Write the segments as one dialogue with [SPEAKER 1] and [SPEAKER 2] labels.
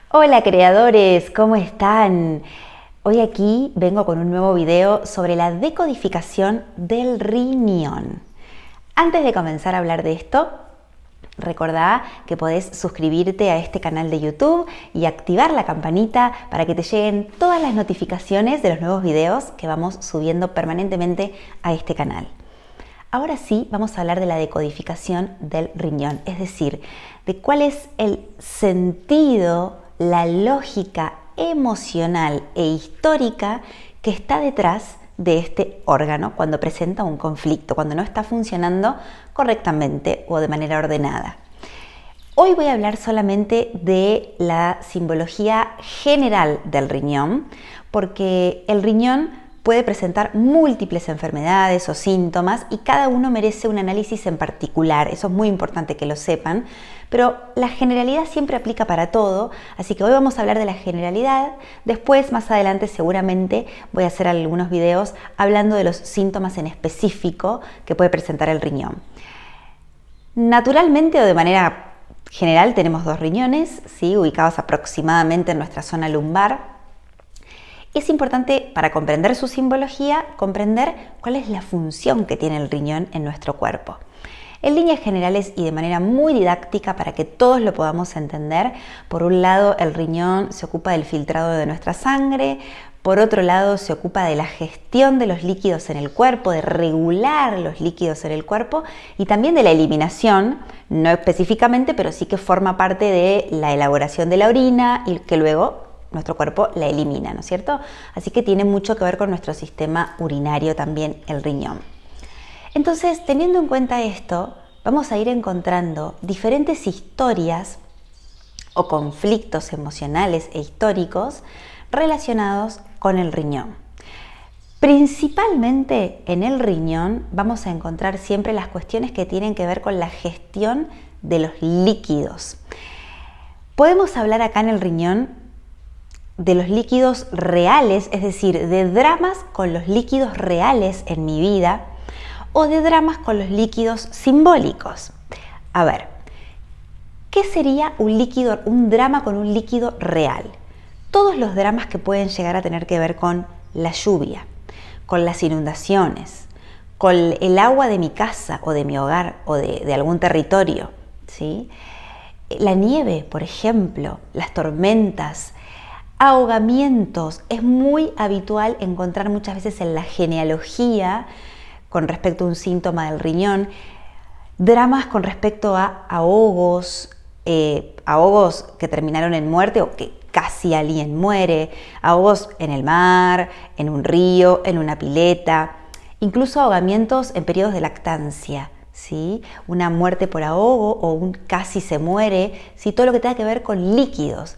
[SPEAKER 1] Hola creadores, ¿cómo están? Hoy aquí vengo con un nuevo video sobre la decodificación del riñón. Antes de comenzar a hablar de esto, recordá que podés suscribirte a este canal de YouTube y activar la campanita para que te lleguen todas las notificaciones de los nuevos videos que vamos subiendo permanentemente a este canal. Ahora sí, vamos a hablar de la decodificación del riñón, es decir, de cuál es el sentido, la lógica emocional e histórica que está detrás de este órgano cuando presenta un conflicto, cuando no está funcionando correctamente o de manera ordenada. Hoy voy a hablar solamente de la simbología general del riñón, porque el riñón puede presentar múltiples enfermedades o síntomas y cada uno merece un análisis en particular. Eso es muy importante que lo sepan, pero la generalidad siempre aplica para todo, así que hoy vamos a hablar de la generalidad. Después, más adelante, seguramente voy a hacer algunos videos hablando de los síntomas en específico que puede presentar el riñón. Naturalmente o de manera general tenemos dos riñones, ¿sí? Ubicados aproximadamente en nuestra zona lumbar. Es importante, para comprender su simbología, comprender cuál es la función que tiene el riñón en nuestro cuerpo. En líneas generales y de manera muy didáctica para que todos lo podamos entender, por un lado el riñón se ocupa del filtrado de nuestra sangre, por otro lado se ocupa de la gestión de los líquidos en el cuerpo, de regular los líquidos en el cuerpo y también de la eliminación, no específicamente, pero sí que forma parte de la elaboración de la orina y que luego nuestro cuerpo la elimina, ¿no es cierto? Así que tiene mucho que ver con nuestro sistema urinario también el riñón. Entonces, teniendo en cuenta esto, vamos a ir encontrando diferentes historias o conflictos emocionales e históricos relacionados con el riñón. Principalmente en el riñón vamos a encontrar siempre las cuestiones que tienen que ver con la gestión de los líquidos. Podemos hablar acá en el riñón de los líquidos reales, es decir, de dramas con los líquidos reales en mi vida o de dramas con los líquidos simbólicos. A ver, ¿qué sería un drama con un líquido real? Todos los dramas que pueden llegar a tener que ver con la lluvia, con las inundaciones, con el agua de mi casa o de mi hogar o de algún territorio, ¿sí? La nieve, por ejemplo, las tormentas, ahogamientos. Es muy habitual encontrar muchas veces en la genealogía con respecto a un síntoma del riñón, dramas con respecto a ahogos, ahogos que terminaron en muerte o que casi alguien muere, ahogos en el mar, en un río, en una pileta, incluso ahogamientos en periodos de lactancia, ¿sí? Una muerte por ahogo o un casi se muere, ¿sí? Todo lo que tenga que ver con líquidos.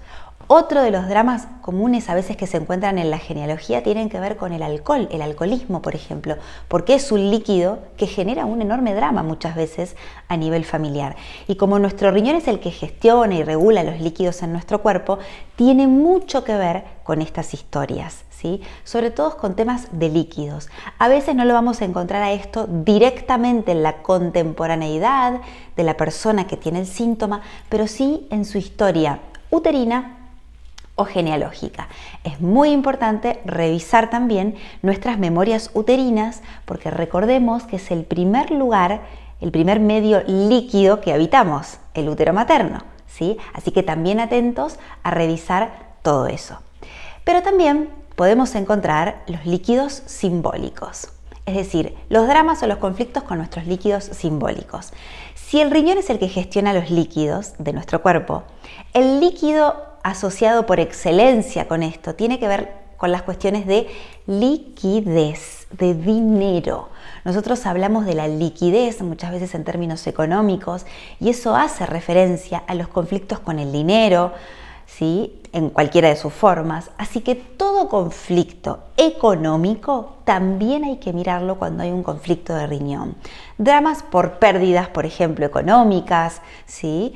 [SPEAKER 1] Otro de los dramas comunes a veces que se encuentran en la genealogía tienen que ver con el alcohol, el alcoholismo, por ejemplo, porque es un líquido que genera un enorme drama muchas veces a nivel familiar. Y como nuestro riñón es el que gestiona y regula los líquidos en nuestro cuerpo, tiene mucho que ver con estas historias, ¿sí? Sobre todo con temas de líquidos. A veces no lo vamos a encontrar a esto directamente en la contemporaneidad de la persona que tiene el síntoma, pero sí en su historia uterina o genealógica. Es muy importante revisar también nuestras memorias uterinas porque recordemos que es el primer lugar, el primer medio líquido que habitamos, el útero materno, ¿sí? Así que también atentos a revisar todo eso. Pero también podemos encontrar los líquidos simbólicos, es decir, los dramas o los conflictos con nuestros líquidos simbólicos. Si el riñón es el que gestiona los líquidos de nuestro cuerpo, el líquido asociado por excelencia con esto tiene que ver con las cuestiones de liquidez, de dinero. Nosotros hablamos de la liquidez muchas veces en términos económicos y eso hace referencia a los conflictos con el dinero, ¿sí? En cualquiera de sus formas. Así que todo conflicto económico también hay que mirarlo cuando hay un conflicto de riñón. Dramas por pérdidas, por ejemplo, económicas, ¿sí?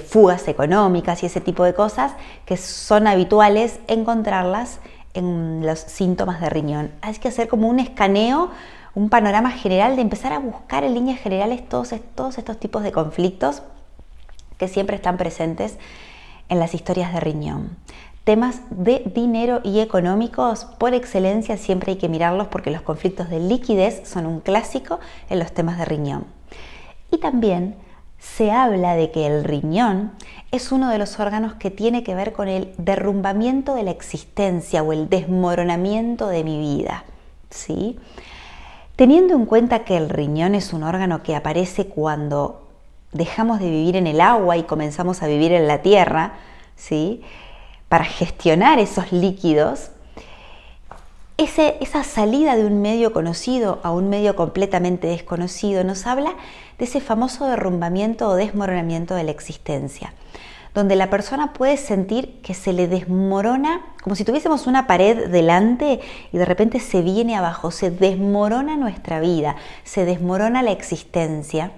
[SPEAKER 1] Fugas económicas y ese tipo de cosas que son habituales encontrarlas en los síntomas de riñón. Hay que hacer como un escaneo, un panorama general de empezar a buscar en líneas generales todos estos tipos de conflictos que siempre están presentes en las historias de riñón. Temas de dinero y económicos, por excelencia, siempre hay que mirarlos porque los conflictos de liquidez son un clásico en los temas de riñón. Y también se habla de que el riñón es uno de los órganos que tiene que ver con el derrumbamiento de la existencia o el desmoronamiento de mi vida, ¿sí? Teniendo en cuenta que el riñón es un órgano que aparece cuando dejamos de vivir en el agua y comenzamos a vivir en la tierra, ¿sí? Para gestionar esos líquidos, esa salida de un medio conocido a un medio completamente desconocido nos habla de ese famoso derrumbamiento o desmoronamiento de la existencia, donde la persona puede sentir que se le desmorona, como si tuviésemos una pared delante y de repente se viene abajo, se desmorona nuestra vida, se desmorona la existencia.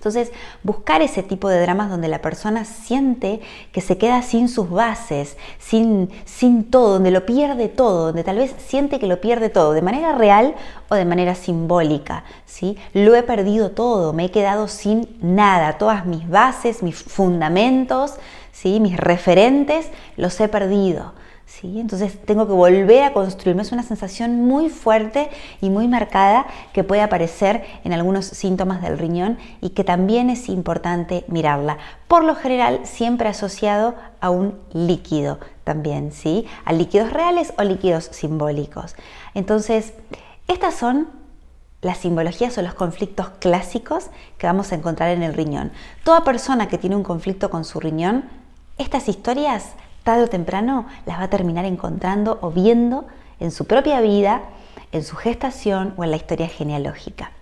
[SPEAKER 1] Entonces, buscar ese tipo de dramas donde la persona siente que se queda sin sus bases, sin todo, donde lo pierde todo, donde tal vez siente que lo pierde todo, de manera real o de manera simbólica, ¿sí? Lo he perdido todo, me he quedado sin nada, todas mis bases, mis fundamentos, ¿sí? Mis referentes, los he perdido. ¿Sí? Entonces tengo que volver a construirme. Es una sensación muy fuerte y muy marcada que puede aparecer en algunos síntomas del riñón y que también es importante mirarla. Por lo general siempre asociado a un líquido también, ¿sí? A líquidos reales o líquidos simbólicos. Entonces, estas son las simbologías o los conflictos clásicos que vamos a encontrar en el riñón. Toda persona que tiene un conflicto con su riñón, estas historias tarde o temprano las va a terminar encontrando o viendo en su propia vida, en su gestación o en la historia genealógica.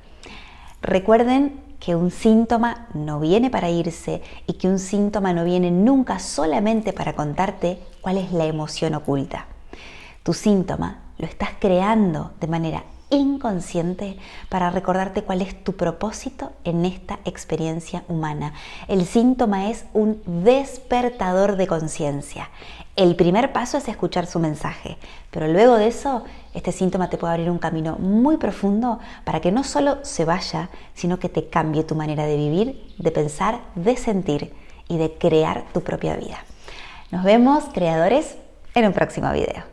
[SPEAKER 1] Recuerden que un síntoma no viene para irse y que un síntoma no viene nunca solamente para contarte cuál es la emoción oculta. Tu síntoma lo estás creando de manera inconsciente para recordarte cuál es tu propósito en esta experiencia humana. El síntoma es un despertador de conciencia. El primer paso es escuchar su mensaje, pero luego de eso, este síntoma te puede abrir un camino muy profundo para que no solo se vaya, sino que te cambie tu manera de vivir, de pensar, de sentir y de crear tu propia vida. Nos vemos, creadores, en un próximo video.